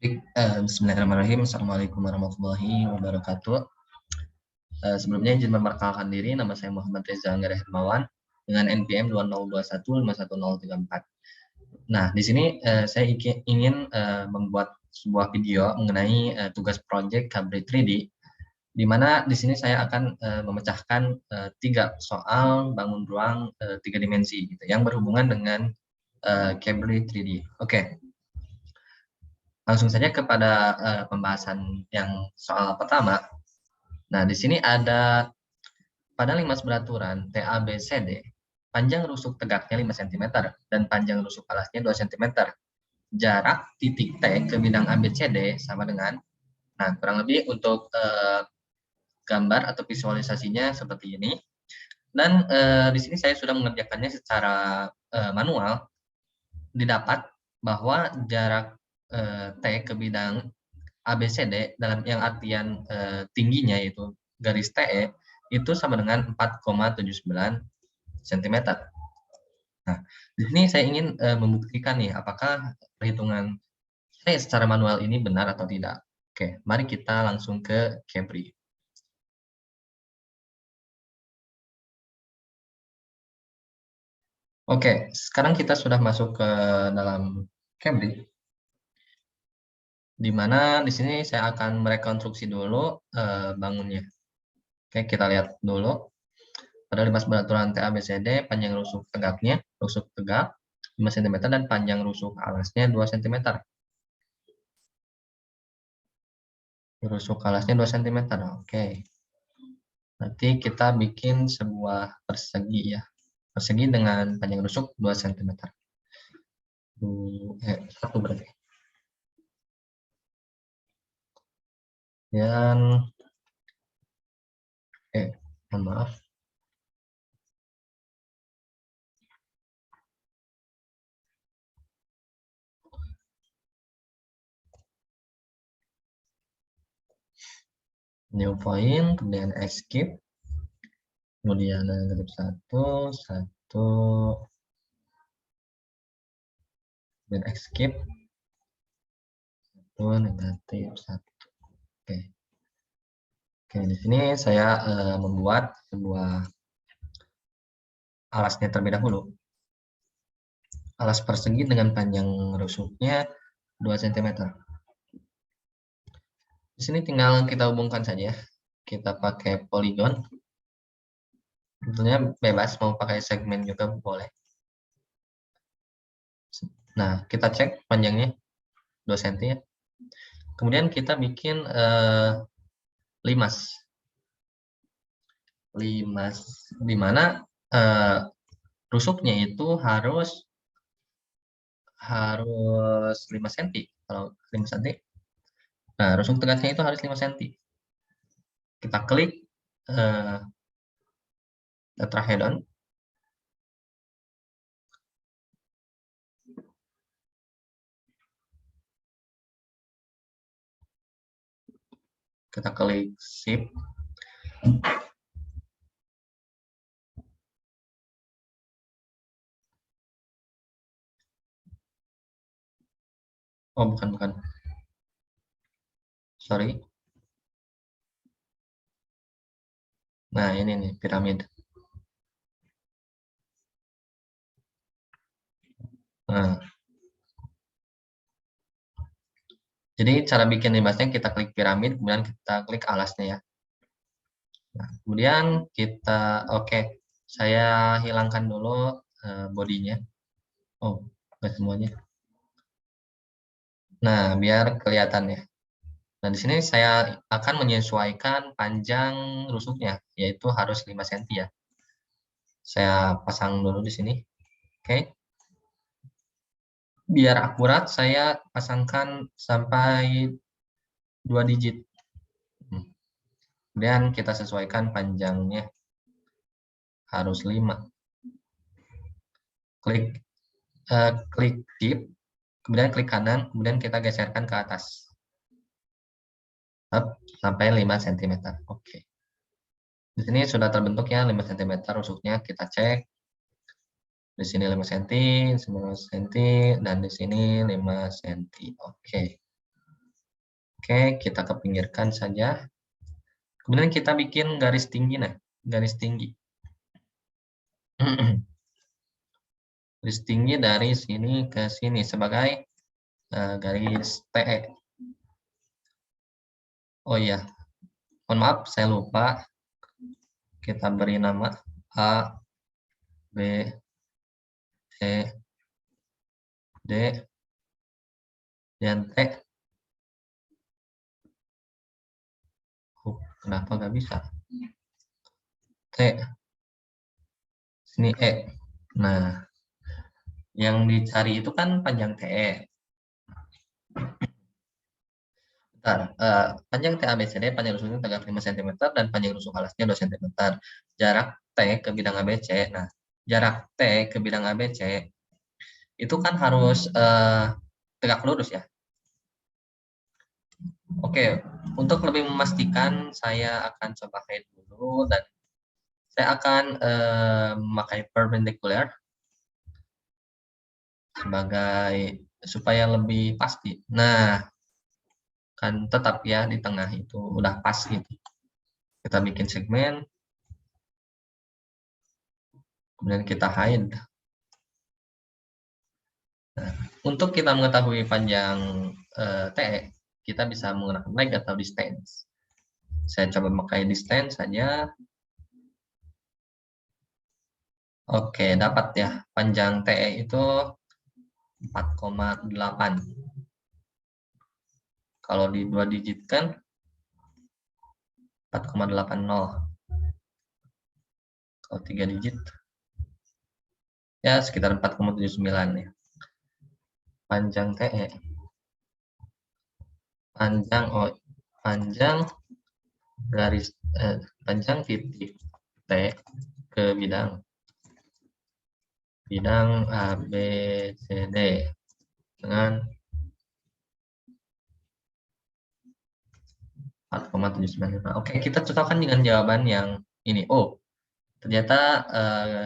Bismillahirrahmanirrahim. Assalamualaikum warahmatullahi wabarakatuh. Sebelumnya izin memperkenalkan diri, nama saya Muhammad Reza Anggara Hermawan dengan NPM 2021511034. Nah, di sini saya ingin membuat sebuah video mengenai tugas proyek Cabri 3D, di mana di sini saya akan memecahkan 3 soal bangun ruang 3 dimensi gitu, yang berhubungan dengan Cabri 3D. Oke. Langsung saja kepada pembahasan yang soal pertama. Nah, di sini ada pada limas beraturan TABCD, panjang rusuk tegaknya 5 cm dan panjang rusuk alasnya 2 cm. Jarak titik T ke bidang ABCD sama dengan, nah kurang lebih untuk gambar atau visualisasinya seperti ini. Dan di sini saya sudah mengerjakannya secara manual. Didapat bahwa jarak T ke bidang ABCD dalam yang artian tingginya yaitu garis TE itu sama dengan 4,79 cm. Nah, di sini saya ingin membuktikan nih apakah perhitungan saya secara manual ini benar atau tidak. Oke, mari kita langsung ke Cabri. Oke, sekarang kita sudah masuk ke dalam Cabri, di mana di sini saya akan merekonstruksi dulu bangunnya. Oke, kita lihat dulu. Pada limas beraturan TABCD, panjang rusuk tegaknya, rusuk tegak 5 cm dan panjang rusuk alasnya 2 cm. Rusuk alasnya 2 cm. Oke. Nanti kita bikin sebuah persegi ya. Persegi dengan panjang rusuk 2 cm. 1 berarti. Dan mohon maaf. New point, kemudian escape, kemudian negatif 1, 1, dan escape, 1, negatif 1. Oke. Oke, di sini saya membuat sebuah alasnya terlebih dahulu. Alas persegi dengan panjang rusuknya 2 cm. Di sini tinggal kita hubungkan saja. Kita pakai poligon. Tentunya bebas, mau pakai segmen juga boleh. Nah, kita cek panjangnya 2 cm ya. Kemudian kita bikin limas. Limas di mana rusuknya itu harus 5 cm. Kalau 5 cm. Nah, rusuk tegaknya itu harus 5 cm. Kita klik tetrahedron. Kita klik shift. Oh, bukan. Sorry. Nah, ini nih piramid. Nah, jadi cara bikin limasnya kita klik piramid, kemudian kita klik alasnya ya. Nah, kemudian kita saya hilangkan dulu bodinya. Oh, nggak semuanya. Nah, biar kelihatan ya. Nah, di sini saya akan menyesuaikan panjang rusuknya, yaitu harus 5 cm ya. Saya pasang dulu di sini. Oke. Biar akurat, saya pasangkan sampai 2 digit. Kemudian kita sesuaikan panjangnya harus 5. Klik shift, kemudian klik kanan, kemudian kita geserkan ke atas. Sampai 5 cm. Oke. Di sini sudah terbentuk ya 5 cm rusuknya, kita cek. Di sini 5 cm, 9 cm, dan di sini 5 cm. Oke. Oke, kita kepinggirkan saja. Kemudian kita bikin garis tinggi, nah, garis tinggi. Garis tinggi dari sini ke sini sebagai garis TE. Oh iya, mohon maaf, saya lupa. Kita beri nama A, B, E, D, dan T. Kenapa nggak bisa? T, sini E. Nah, yang dicari itu kan panjang TE. Bentar, panjang TABCD, panjang rusuknya tegak 5 cm dan panjang rusuk alasnya 2 cm. Jarak T ke bidang ABC. Nah, jarak T ke bidang ABC itu kan harus tegak lurus ya. Oke, untuk lebih memastikan saya akan coba hide dulu dan saya akan memakai perpendicular sebagai supaya lebih pasti. Nah, kan tetap ya di tengah itu udah pas gitu. Kita bikin segmen, kemudian kita hide. Nah, untuk kita mengetahui panjang TE, kita bisa menggunakan leg atau distance. Saya coba pakai distance saja. Oke, dapat ya. Panjang TE itu 4,8. Kalau di 2 digit kan 4,80. Kalau 3 digit ya sekitar 4,79 ya. Panjang TE. Panjang garis panjang titik T ke bidang A, B, C, D dengan 4,795. Oke, kita cocokkan dengan jawaban yang ini. Oh, ternyata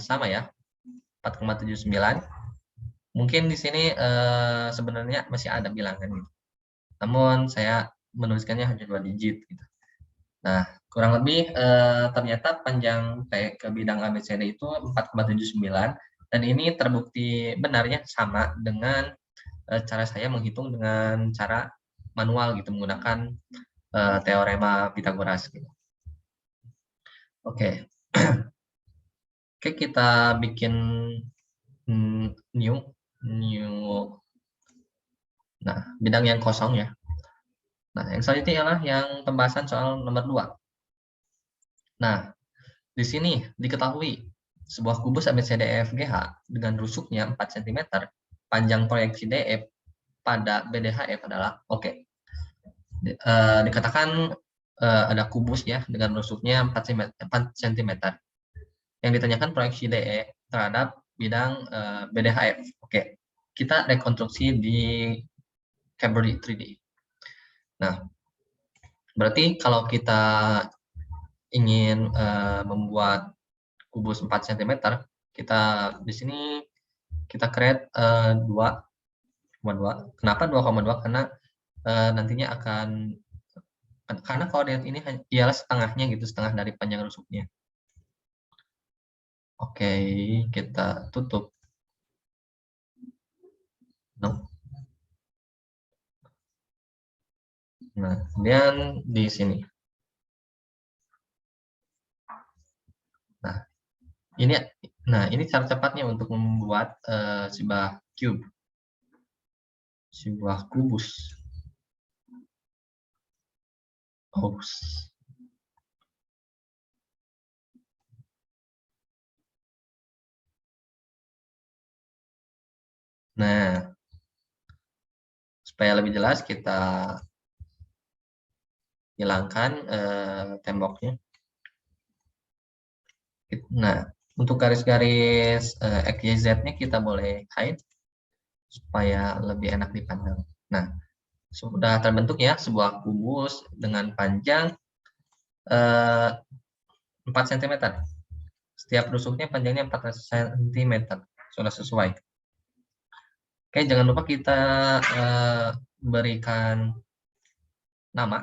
sama ya, 4,79. Mungkin di sini sebenarnya masih ada bilangan gitu. Namun saya menuliskannya hanya 2 digit gitu. Nah, kurang lebih ternyata panjang T ke bidang ABCD itu 4,79 dan ini terbukti benarnya sama dengan cara saya menghitung dengan cara manual gitu menggunakan teorema Pythagoras gitu. Oke. Oke, kita bikin new. Nah, bidang yang kosong ya. Nah, yang selanjutnya ialah yang pembahasan soal nomor 2. Nah, di sini diketahui sebuah kubus ABCDEFGH dengan rusuknya 4 cm, panjang proyeksi DE pada BDHF adalah oke. Dikatakan ada kubus ya dengan rusuknya 4 cm. Yang ditanyakan proyeksi DE terhadap bidang BDHF. Oke. Kita rekonstruksi di Cabri 3D. Nah, berarti kalau kita ingin membuat kubus 4 cm, kita di sini kita create 2,2. Kenapa 2,2? Karena nantinya karena koordinat ini ialah setengahnya gitu, setengah dari panjang rusuknya. Oke, kita tutup. No. Nah, kemudian di sini. Ini cara cepatnya untuk membuat sebuah cube, sebuah kubus. Nah, supaya lebih jelas kita hilangkan temboknya. Nah, untuk garis-garis XYZ-nya kita boleh hide supaya lebih enak dipandang. Nah, sudah terbentuk ya sebuah kubus dengan panjang 4 cm. Setiap rusuknya panjangnya 4 cm. Sudah sesuai. Oke, jangan lupa kita berikan nama.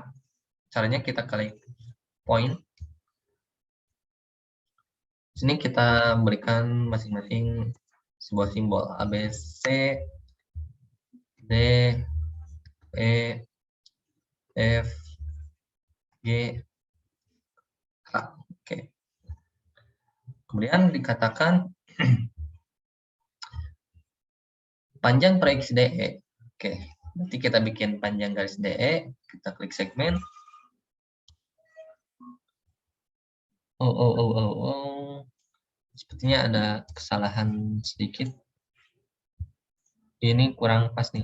Caranya kita klik point. Sini kita berikan masing-masing sebuah simbol A, B, C, D, E, F, G, H. Oke. Kemudian dikatakan panjang proyeksi DE. Oke. Nanti kita bikin panjang garis DE, kita klik segmen. Sepertinya ada kesalahan sedikit. Ini kurang pas nih.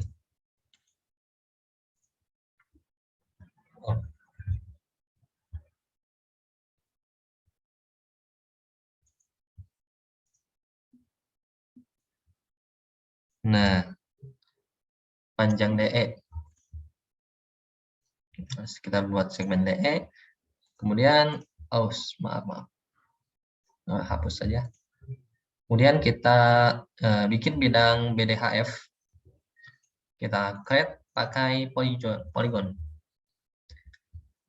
Nah, panjang DE. Terus kita buat segmen DE. Kemudian, maaf. Hapus saja. Kemudian kita bikin bidang BDHF. Kita create pakai polygon.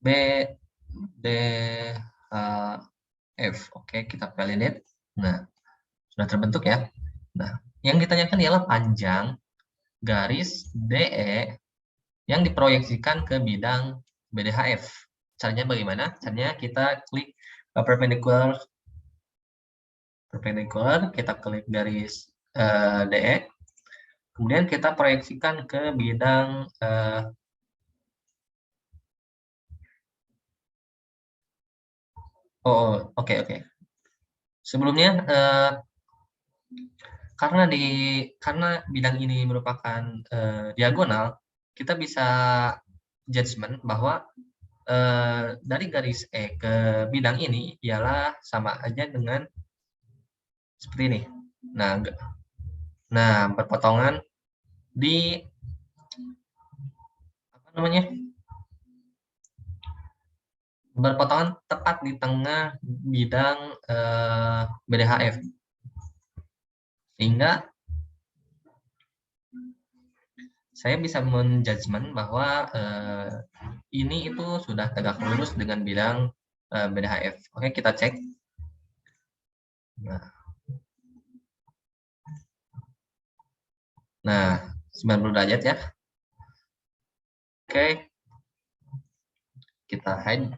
BDHF. Oke, kita validate. Nah, sudah terbentuk ya. Nah, yang ditanyakan ialah panjang garis DE yang diproyeksikan ke bidang BDHF. Caranya bagaimana? Caranya kita klik perpendicular, kita klik garis DE, kemudian kita proyeksikan ke bidang oke. Sebelumnya karena bidang ini merupakan diagonal, kita bisa judgement bahwa dari garis E ke bidang ini ialah sama aja dengan seperti ini. Nah, berpotongan di berpotongan tepat di tengah bidang BDHF, sehingga saya bisa menjudgment bahwa ini itu sudah tegak lurus dengan bidang BDHF. Oke, kita cek. Nah, 90 derajat ya. Oke. Kita hide.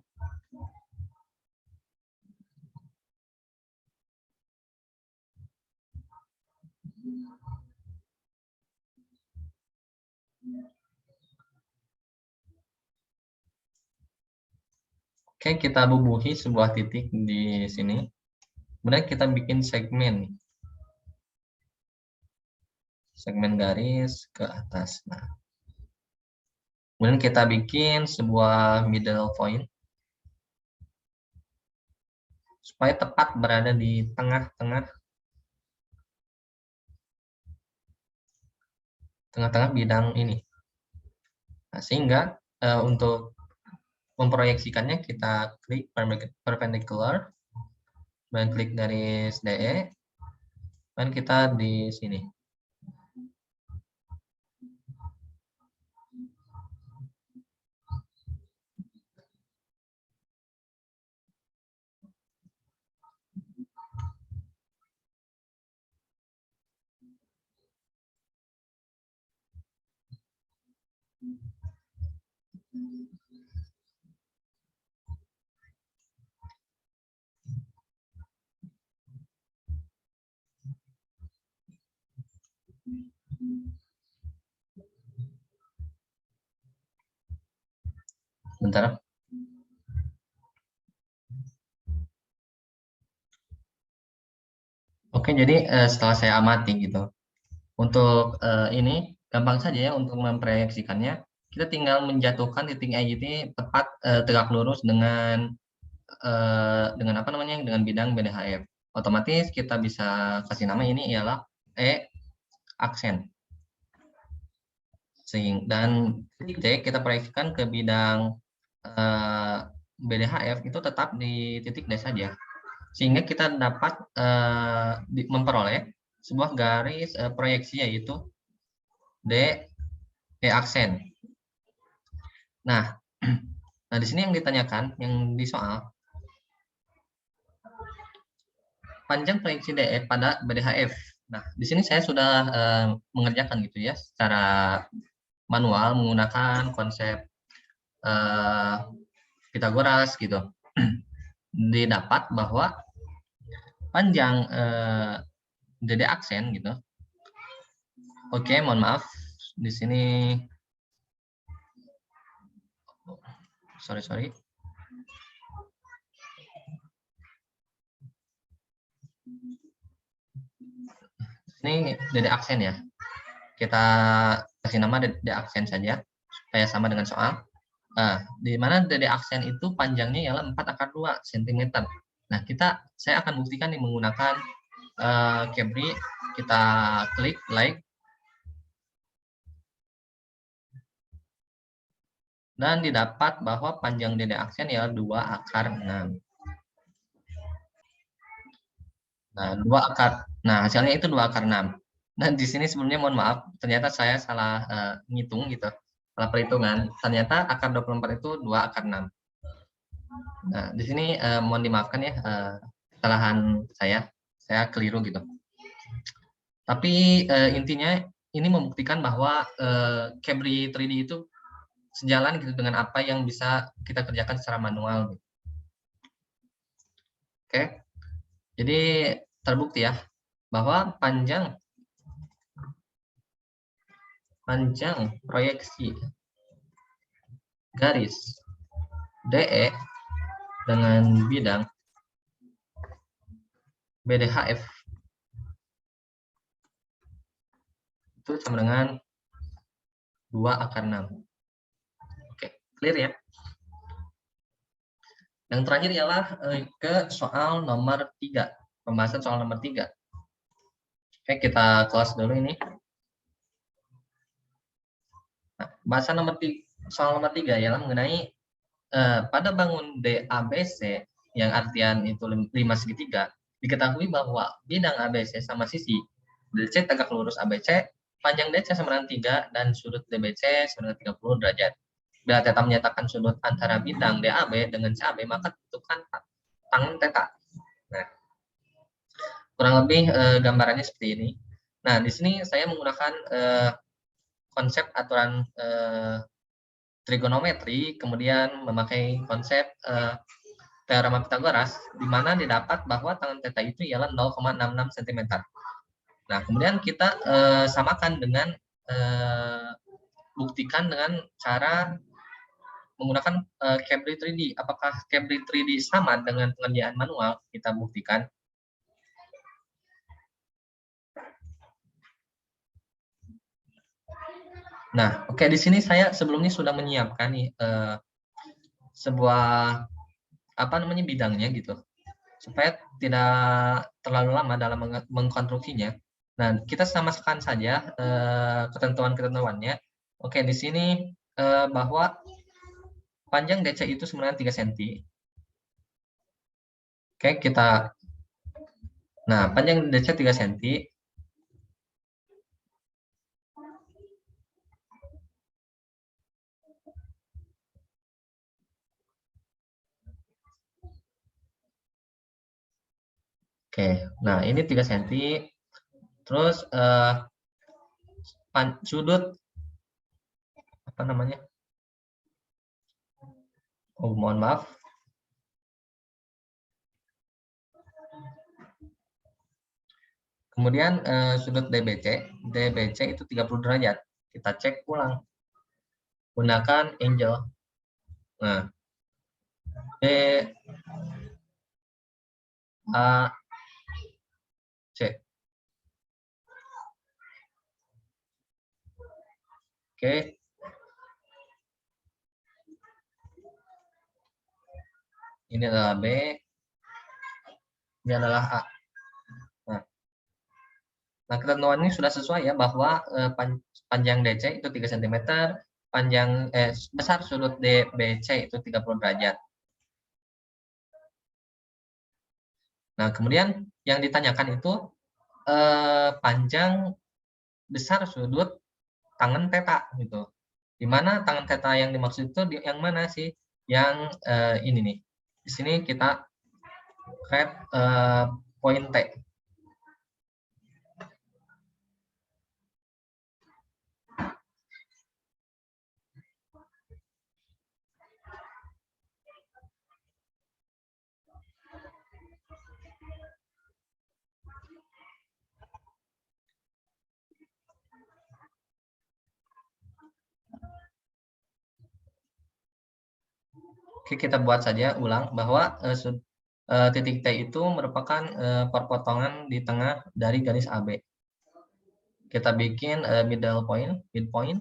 Oke, kita bubuhi sebuah titik di sini. Kemudian kita bikin segmen. Segmen garis ke atas. Nah, kemudian kita bikin sebuah middle point supaya tepat berada di tengah-tengah bidang ini. Nah, sehingga untuk memproyeksikannya kita klik perpendicular, dan klik garis DE, dan kita di sini. Bentar. Oke, jadi setelah saya amati gitu, untuk ini gampang saja ya untuk memproyeksikannya. Kita tinggal menjatuhkan titik E ini tepat tegak lurus dengan dengan bidang BDHF. Otomatis kita bisa kasih nama ini ialah E aksen. Dan titik D kita proyeksikan ke bidang BDHF itu tetap di titik D saja, sehingga kita dapat memperoleh sebuah garis proyeksi yaitu D E aksen. Nah, Nah, di sini yang ditanyakan, yang di soal, panjang proyeksi DE pada BDHF. Nah, di sini saya sudah mengerjakan gitu ya, secara manual menggunakan konsep Pitagoras gitu. Didapat bahwa panjang DD aksen gitu. Oke, mohon maaf. Di sini sorry. Ini DD aksen ya. Kita kasih nama DD aksen saja supaya sama dengan soal. Nah, di mana DD aksen itu panjangnya ialah 4/2 cm. Nah, saya akan buktikan nih menggunakan Cabri. Kita klik like. Dan didapat bahwa panjang DD aksen ialah 2/6. Nah, hasilnya itu 2/6. Nah, di sini sebelumnya mohon maaf, ternyata saya salah ngitung gitu. Salah perhitungan. Ternyata akar 24 itu 2/6. Nah, di sini mohon dimaafkan ya kesalahan saya. Saya keliru gitu. Tapi intinya ini membuktikan bahwa Cabri 3D itu sejalan gitu dengan apa yang bisa kita kerjakan secara manual. Gitu. Oke. Jadi terbukti ya bahwa panjang proyeksi garis DE dengan bidang BDHF itu sama dengan 2/6. Oke, clear ya. Yang terakhir ialah ke soal nomor 3. Pembahasan soal nomor 3. Oke, kita close dulu ini. Nah, bahasan soal nomor 3 ialah mengenai pada bangun DABC yang artian itu 5 segitiga, diketahui bahwa bidang ABC sama sisi DC tegak lurus ABC, panjang DC sama dengan 3 dan sudut DBC sama dengan 30 derajat. Bila theta menyatakan sudut antara bidang DAB dengan CAB, maka tentukan tangen theta. Nah, kurang lebih gambarannya seperti ini. Nah, di sini saya menggunakan konsep aturan trigonometri, kemudian memakai konsep teorema Pitagoras, di mana didapat bahwa tangen theta itu ialah 0,66 cm. Nah, kemudian kita samakan dengan buktikan dengan cara menggunakan Cabri 3D. Apakah Cabri 3D sama dengan pengerjaan manual? Kita buktikan. Nah, oke, di sini saya sebelumnya sudah menyiapkan nih sebuah bidangnya gitu, supaya tidak terlalu lama dalam mengkonstruksinya. Nah, kita samakan saja ketentuan-ketentuannya. Oke, di sini bahwa panjang DC itu sebenarnya 3 cm. Oke, panjang DC 3 cm. Oke, nah ini 3 cm. Terus sudut mohon maaf. Kemudian sudut DBC itu 30 derajat. Kita cek ulang. Gunakan angle. Nah, B A C. Oke. Ini adalah B. Ini adalah A. Nah, ketentuan ini sudah sesuai ya bahwa panjang DC itu 3 cm, besar sudut DBC itu 30 derajat. Nah, kemudian yang ditanyakan itu panjang besar sudut tangen theta gitu. Di mana tangan theta yang dimaksud itu yang mana sih? Yang ini nih. Di sini kita create point T. Oke, kita buat saja ulang bahwa titik T itu merupakan perpotongan di tengah dari garis AB. Kita bikin middle point, midpoint.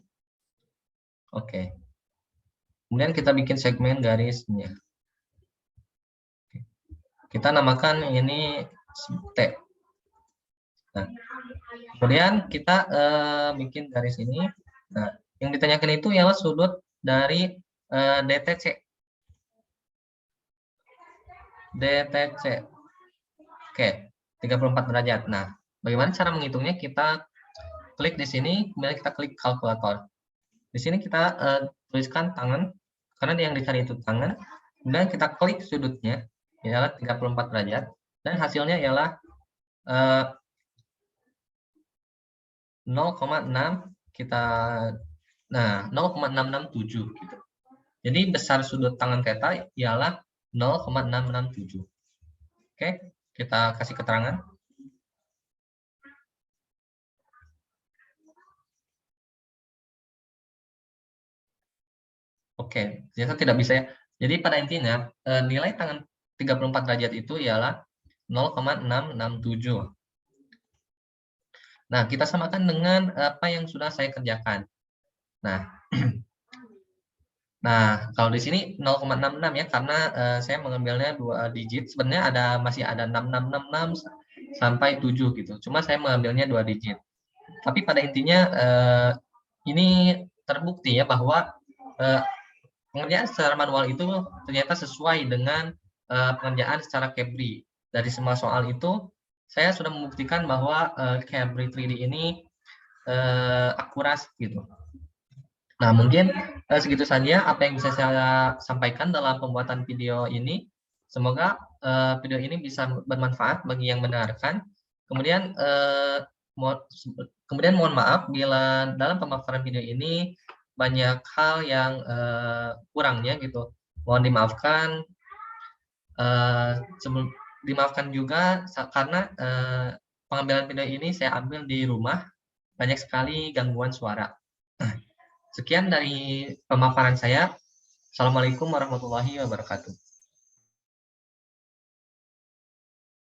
Oke. Kemudian kita bikin segmen garisnya. Kita namakan ini T. Nah, kemudian kita bikin garis ini. Nah, yang ditanyakan itu ialah sudut dari DTC. DTC. Oke, 34 derajat. Nah, bagaimana cara menghitungnya? Kita klik di sini, kemudian kita klik kalkulator. Di sini kita tuliskan tangan, karena yang dicari itu tangan. Kemudian kita klik sudutnya, ialah 34 derajat. Dan hasilnya ialah 0,6 kita, nah 0,667 gitu. Jadi besar sudut tangan theta ialah 0,667. Oke, kita kasih keterangan. Oke, ternyata tidak bisa ya. Jadi pada intinya nilai tangan 34 derajat itu ialah 0,667. Nah, kita samakan dengan apa yang sudah saya kerjakan. Nah, kalau di sini 0,66 ya, karena saya mengambilnya 2 digit. Sebenarnya masih ada 6666 sampai 7 gitu. Cuma saya mengambilnya 2 digit. Tapi pada intinya ini terbukti ya bahwa pengerjaan secara manual itu ternyata sesuai dengan pengerjaan secara Cabri. Dari semua soal itu, saya sudah membuktikan bahwa Cabri 3D ini akurat gitu. Nah, mungkin segitu saja apa yang bisa saya sampaikan dalam pembuatan video ini. Semoga video ini bisa bermanfaat bagi yang mendengarkan. Kemudian mohon maaf bila dalam pemaparan video ini banyak hal yang kurangnya gitu. Mohon dimaafkan. Dimaafkan juga karena pengambilan video ini saya ambil di rumah, banyak sekali gangguan suara. Sekian dari pemaparan saya. Assalamualaikum warahmatullahi wabarakatuh.